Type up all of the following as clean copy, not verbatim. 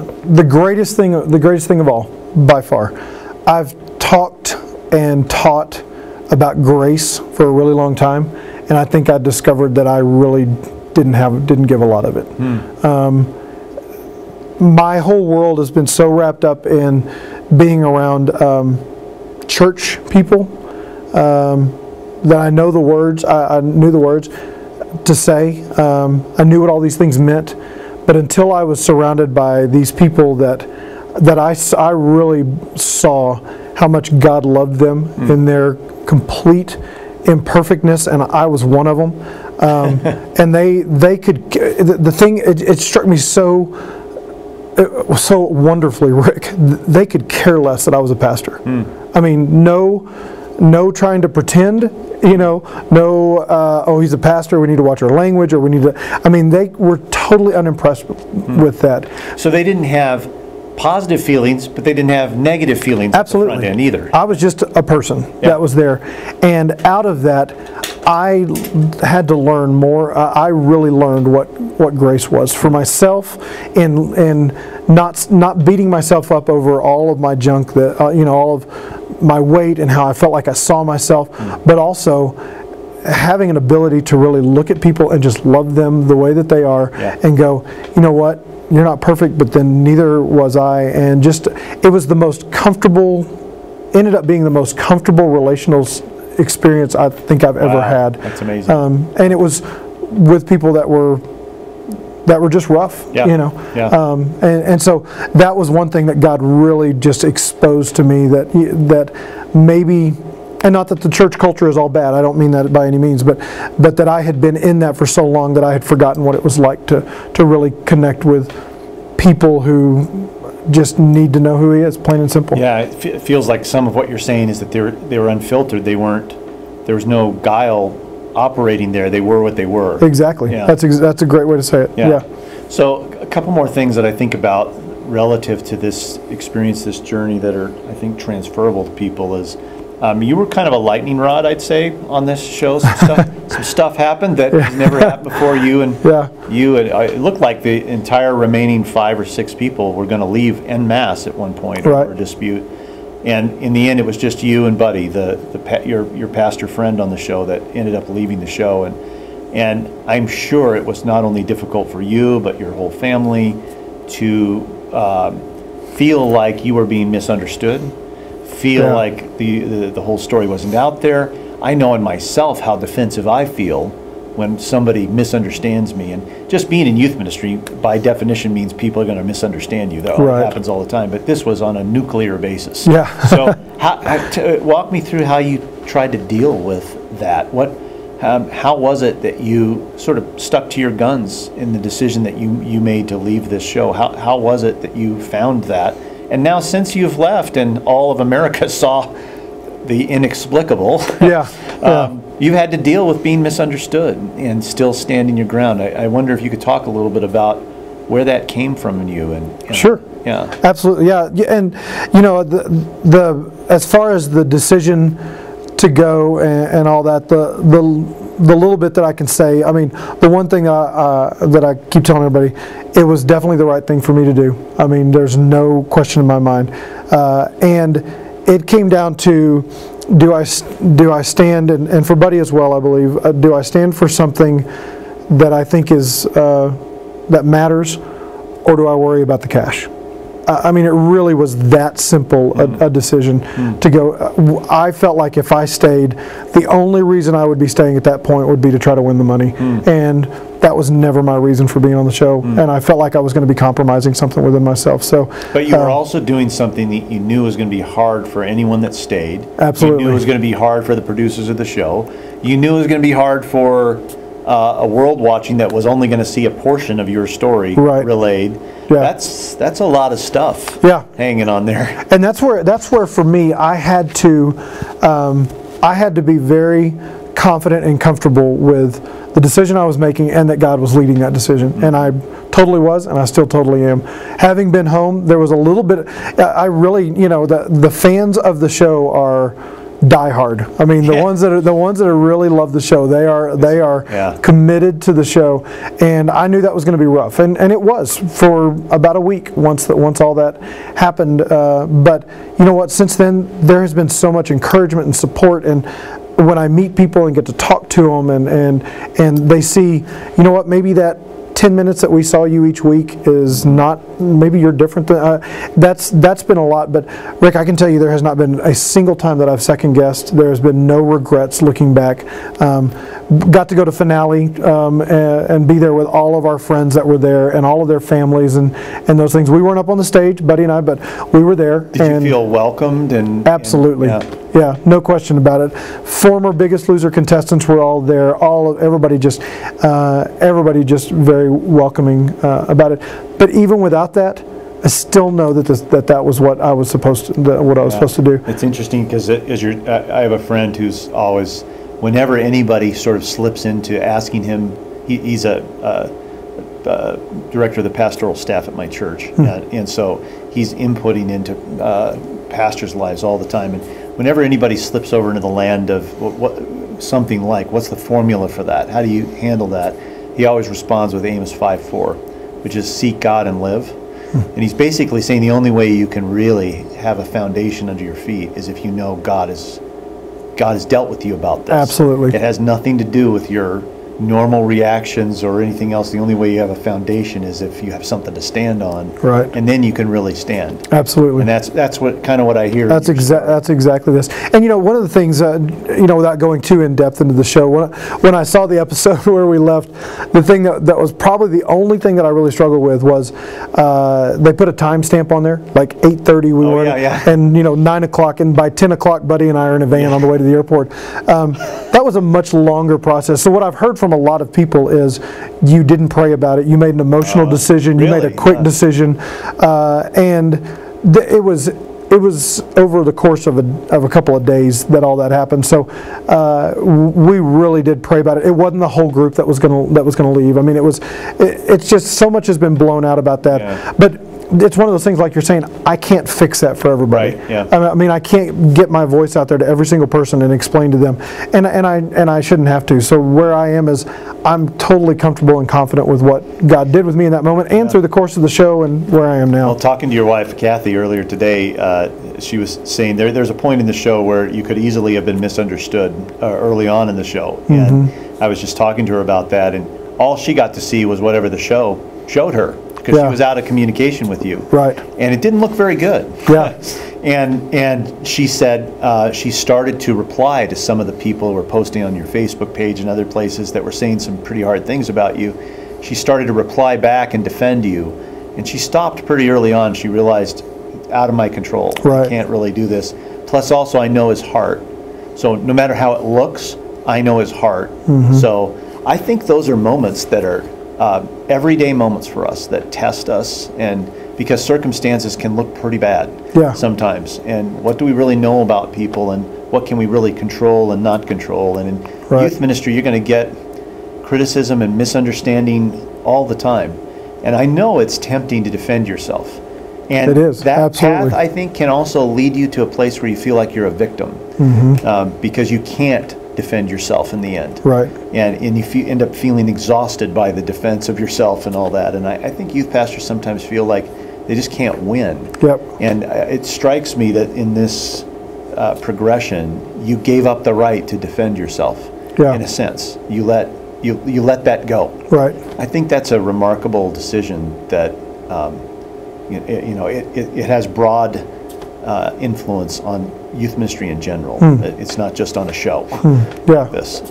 the greatest thing of all, by far. I've talked and taught about grace for a really long time, and I think I discovered that I really didn't give a lot of it. My whole world has been so wrapped up in being around church people that I know the words. I knew the words to say. I knew what all these things meant. But until I was surrounded by these people that I really saw how much God loved them in their complete imperfectness, and I was one of them. And they could, the thing, it struck me so wonderfully, Rick. They could care less that I was a pastor. I mean, no trying to pretend, oh, he's a pastor, we need to watch our language, or we need to, I mean, they were totally unimpressed with that. So they didn't have positive feelings, but they didn't have negative feelings. Absolutely. At the front end either. I was just a person that was there. And out of that, I had to learn more. I really learned what grace was for myself, and not beating myself up over all of my junk, that all of my weight and how I felt like I saw myself, but also having an ability to really look at people and just love them the way that they are, and go, you know what, you're not perfect, but then neither was I, and just, it was the most comfortable, ended up being the most comfortable relational experience I think I've ever had. That's amazing. And it was with people that were just rough, and so that was one thing that God really just exposed to me, that maybe, and not that the church culture is all bad, I don't mean that by any means, but that I had been in that for so long that I had forgotten what it was like to really connect with people who just need to know who He is, plain and simple. Yeah, it feels like some of what you're saying is that they were unfiltered. There was no guile operating there. They were what they were. Exactly. Yeah. That's a great way to say it. Yeah. So a couple more things that I think about relative to this experience, this journey, that are, I think, transferable to people is, you were kind of a lightning rod, I'd say, on this show. Some stuff happened that has never happened before. It looked like the entire remaining 5 or 6 people were going to leave en masse at one point over a dispute. And in the end, it was just you and Buddy, your pastor friend on the show, that ended up leaving the show. And I'm sure it was not only difficult for you, but your whole family to feel like you were being misunderstood, feel like the whole story wasn't out there. I know in myself how defensive I feel when somebody misunderstands me. And just being in youth ministry, by definition, means people are going to misunderstand you. That happens all the time. But this was on a nuclear basis. Yeah. So walk me through how you tried to deal with that. How was it that you sort of stuck to your guns in the decision that you made to leave this show? How was it that you found that? And now, since you've left and all of America saw the inexplicable, you've had to deal with being misunderstood and still standing your ground. I wonder if you could talk a little bit about where that came from in you. And sure. Yeah. Absolutely. Yeah. And the as far as the decision to go and all that, the little bit that I can say, I mean, the one thing that I keep telling everybody, it was definitely the right thing for me to do. I mean, there's no question in my mind. And it came down to, do I stand, and for Buddy as well, I believe, do I stand for something that I think is that matters, or do I worry about the cash? I mean, it really was that simple a decision to go. I felt like if I stayed, the only reason I would be staying at that point would be to try to win the money. And that was never my reason for being on the show. And I felt like I was going to be compromising something within myself. So, but you were also doing something that you knew was going to be hard for anyone that stayed. Absolutely. You knew it was going to be hard for the producers of the show. You knew it was going to be hard for a world watching that was only going to see a portion of your story relayed. Yeah. That's a lot of stuff hanging on there. And that's where for me, I had to be very confident and comfortable with the decision I was making, and that God was leading that decision. And I totally was, and I still totally am. Having been home, there was a little bit, I really, the fans of the show are die hard. I mean, the ones that really love the show, they are committed to the show, and I knew that was going to be rough, and it was for about a week once all that happened. But you know what? Since then, there has been so much encouragement and support, and when I meet people and get to talk to them, and they see, you know what? Maybe that 10 minutes that we saw you each week is not, maybe you're different than, that's been a lot. But Rick, I can tell you there has not been a single time that I've second guessed. There has been no regrets looking back. Got to go to finale and be there with all of our friends that were there and all of their families and those things. We weren't up on the stage, Buddy and I, but we were there. Did you feel welcomed? Absolutely. Yeah, no question about it. Former Biggest Loser contestants were all there. Everybody just very welcoming about it. But even without that, I still know that was what I was supposed to do. It's interesting because I have a friend who's always, whenever anybody sort of slips into asking him, he's a director of the pastoral staff at my church, and so he's inputting into pastors' lives all the time. And whenever anybody slips over into the land of something like, what's the formula for that? How do you handle that? He always responds with Amos 5:4, which is seek God and live. And he's basically saying the only way you can really have a foundation under your feet is if you know God has dealt with you about this. Absolutely. It has nothing to do with your normal reactions or anything else. The only way you have a foundation is if you have something to stand on. Right. And then you can really stand. Absolutely. And that's what I hear. That's exactly this. And you know, one of the things, without going too in depth into the show, when I saw the episode where we left, the thing that was probably the only thing that I really struggled with was they put a timestamp on there, like 8:30 we were, and 9 o'clock, and by 10 o'clock, Buddy and I are in a van on the way to the airport. That was a much longer process. So what I've heard from a lot of people is you didn't pray about it. You made an emotional decision. You made a quick decision, and it was over the course of a couple of days that all that happened. So we really did pray about it. It wasn't the whole group that was gonna leave. I mean, it's just so much has been blown out about that. Yeah. But it's one of those things, like you're saying, I can't fix that for everybody. Right, yeah. I mean, I can't get my voice out there to every single person and explain to them, and I shouldn't have to. So where I am is I'm totally comfortable and confident with what God did with me in that moment and through the course of the show and where I am now. Well, talking to your wife, Kathy, earlier today, she was saying there's a point in the show where you could easily have been misunderstood early on in the show. And I was just talking to her about that, and all she got to see was whatever the show showed her, because she was out of communication with you. Right. And it didn't look very good. Yeah. And she said she started to reply to some of the people who were posting on your Facebook page and other places that were saying some pretty hard things about you. She started to reply back and defend you. And she stopped pretty early on. She realized, out of my control. Right. I can't really do this. Plus also I know his heart. So no matter how it looks, I know his heart. So I think those are moments that are everyday moments for us that test us, and because circumstances can look pretty bad sometimes, and what do we really know about people, and what can we really control and not control? And in youth ministry, you're going to get criticism and misunderstanding all the time, and I know it's tempting to defend yourself, and it is. That Absolutely. path, I think, can also lead you to a place where you feel like you're a victim, because you can't defend yourself in the end. Right. And if you end up feeling exhausted by the defense of yourself and all that. And I think youth pastors sometimes feel like they just can't win. Yep. And it strikes me that in this progression, you gave up the right to defend yourself. In a sense. You let that go. Right. I think that's a remarkable decision that it has broad influence on youth ministry in general. It's not just on a show like this.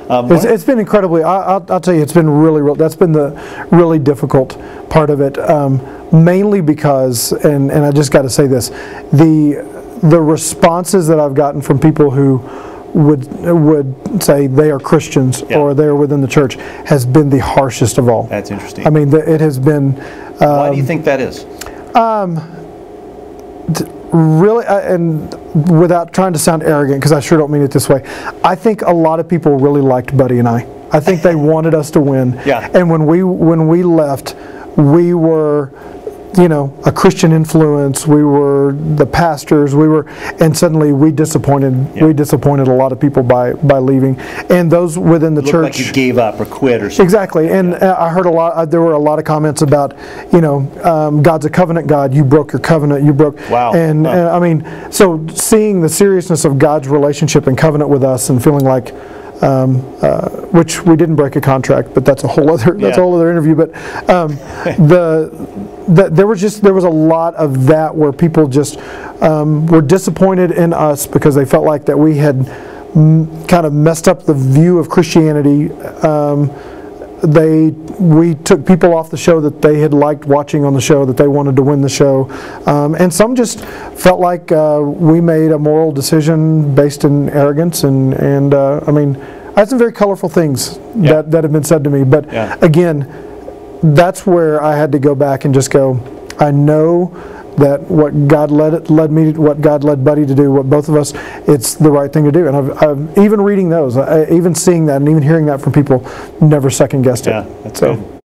It's been incredibly, I'll tell you, it's been really, that's been the really difficult part of it, mainly because, and I just got to say this, the responses that I've gotten from people who would say they are Christians or they are within the church has been the harshest of all. That's interesting. I mean, it has been... Why do you think that is? Really, and without trying to sound arrogant, because I sure don't mean it this way, I think a lot of people really liked Buddy and I. I think they wanted us to win. Yeah. And when we left, we were a Christian influence. We were the pastors. And suddenly we disappointed a lot of people by leaving. And those within the Looked church, like you gave up or quit or something. exactly. And I heard there were a lot of comments about, God's a covenant God. You broke your covenant. You broke. Wow. And I mean, so seeing the seriousness of God's relationship and covenant with us, and feeling like, which we didn't break a contract, but that's a whole other interview. But there was a lot of that where people just were disappointed in us because they felt like that we had kind of messed up the view of Christianity. We took people off the show that they had liked watching on the show, that they wanted to win the show, and some just felt like we made a moral decision based in arrogance, and I mean, I had some very colorful things that have been said to me, but again, that's where I had to go back and just go, I know that what God what God led Buddy to do, what both of us, it's the right thing to do. And I've even reading those, even seeing that and even hearing that from people, never second guessed it. Yeah, that's good.